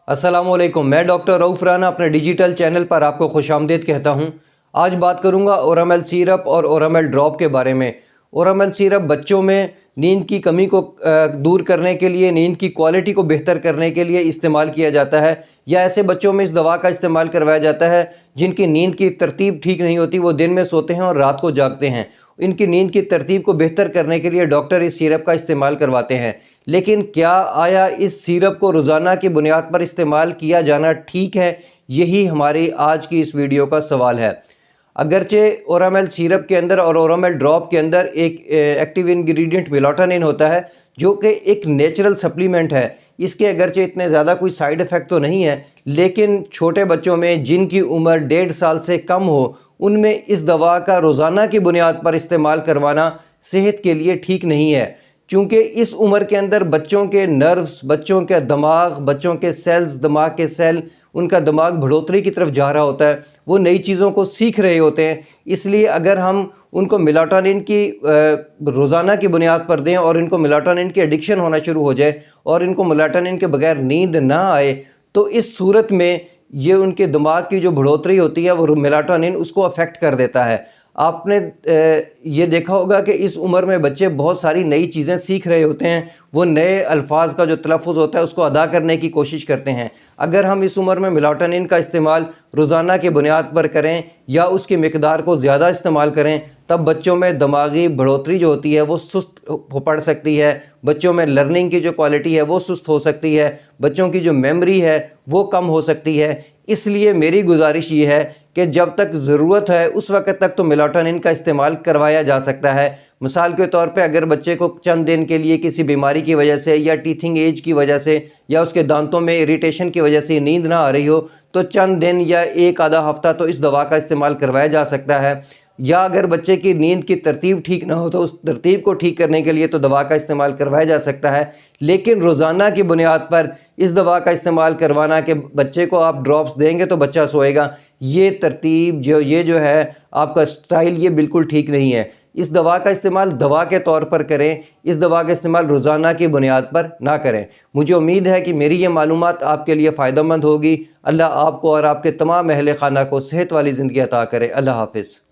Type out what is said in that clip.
अस्सलामुअलैकुम। मैं डॉक्टर रऊफ़ राना अपने डिजिटल चैनल पर आपको खुशामदीद कहता हूं। आज बात करूंगा ओरामेल सिरप और ओरामेल ड्रॉप के बारे में। ओरामेल सिरप बच्चों में नींद की कमी को दूर करने के लिए, नींद की क्वालिटी को बेहतर करने के लिए इस्तेमाल किया जाता है, या ऐसे बच्चों में इस दवा का इस्तेमाल करवाया जाता है जिनकी नींद की तरतीब ठीक नहीं होती, वो दिन में सोते हैं और रात को जागते हैं। इनकी नींद की तरतीब को बेहतर करने के लिए डॉक्टर इस सिरप का इस्तेमाल करवाते हैं। लेकिन क्या आया इस सिरप को रोज़ाना की बुनियाद पर इस्तेमाल किया जाना ठीक है? यही हमारी आज की इस वीडियो का सवाल है। अगरचे ओरामेल सिरप के अंदर और ओरामेल ड्रॉप के अंदर एक एक्टिव इंग्रेडिएंट मेलाटोनिन होता है, जो कि एक नेचुरल सप्लीमेंट है। इसके अगरचे इतने ज़्यादा कोई साइड इफ़ेक्ट तो नहीं है, लेकिन छोटे बच्चों में जिनकी उम्र 1.5 साल से कम हो, उनमें इस दवा का रोज़ाना की बुनियाद पर इस्तेमाल करवाना सेहत के लिए ठीक नहीं है। चूँकि इस उम्र के अंदर बच्चों के नर्व्स, बच्चों के दिमाग, बच्चों के सेल्स, दिमाग के सेल, उनका दिमाग बढ़ोतरी की तरफ जा रहा होता है, वो नई चीज़ों को सीख रहे होते हैं। इसलिए अगर हम उनको मेलाटोनिन की रोज़ाना की बुनियाद पर दें और इनको मेलाटोनिन की एडिक्शन होना शुरू हो जाए और इनको मेलाटोनिन के बगैर नींद ना आए, तो इस सूरत में ये उनके दिमाग की जो बढ़ोतरी होती है वो मेलाटोनिन उसको अफेक्ट कर देता है। आपने ये देखा होगा कि इस उम्र में बच्चे बहुत सारी नई चीज़ें सीख रहे होते हैं, वो नए अल्फाज का जो तलफ़ुज़ होता है उसको अदा करने की कोशिश करते हैं। अगर हम इस उम्र में मेलाटोनिन का इस्तेमाल रोज़ाना की बुनियाद पर करें या उसकी मिकदार को ज़्यादा इस्तेमाल करें, तब बच्चों में दिमागी बढ़ोतरी जो होती है वो सुस्त पड़ सकती है। बच्चों में लर्निंग की जो क्वालिटी है वो सुस्त हो सकती है, बच्चों की जो मेमोरी है वो कम हो सकती है। इसलिए मेरी गुजारिश ये है कि जब तक ज़रूरत है उस वक़्त तक तो मेलाटोनिन का इस्तेमाल करवाया जा सकता है। मिसाल के तौर पे अगर बच्चे को चंद दिन के लिए किसी बीमारी की वजह से या टीथिंग एज की वजह से या उसके दांतों में इरिटेशन की वजह से नींद ना आ रही हो, तो चंद दिन या एक आधा हफ़्ता तो इस दवा का इस्तेमाल करवाया जा सकता है। या अगर बच्चे की नींद की तरतीब ठीक ना हो तो उस तरतीब को ठीक करने के लिए तो दवा का इस्तेमाल करवाया जा सकता है। लेकिन रोज़ाना की बुनियाद पर इस दवा का इस्तेमाल करवाना कि बच्चे को आप ड्रॉप्स देंगे तो बच्चा सोएगा, ये तरतीब जो है आपका स्टाइल, ये बिल्कुल ठीक नहीं है। इस दवा का इस्तेमाल दवा के तौर पर करें, इस दवा का इस्तेमाल रोज़ाना की बुनियाद पर ना करें। मुझे उम्मीद है कि मेरी ये मालूमात आपके लिए फ़ायदेमंद होगी। अल्लाह आपको और आपके तमाम अहले खाना को सेहत वाली ज़िंदगी अता करे। अल्लाह हाफ़िज़।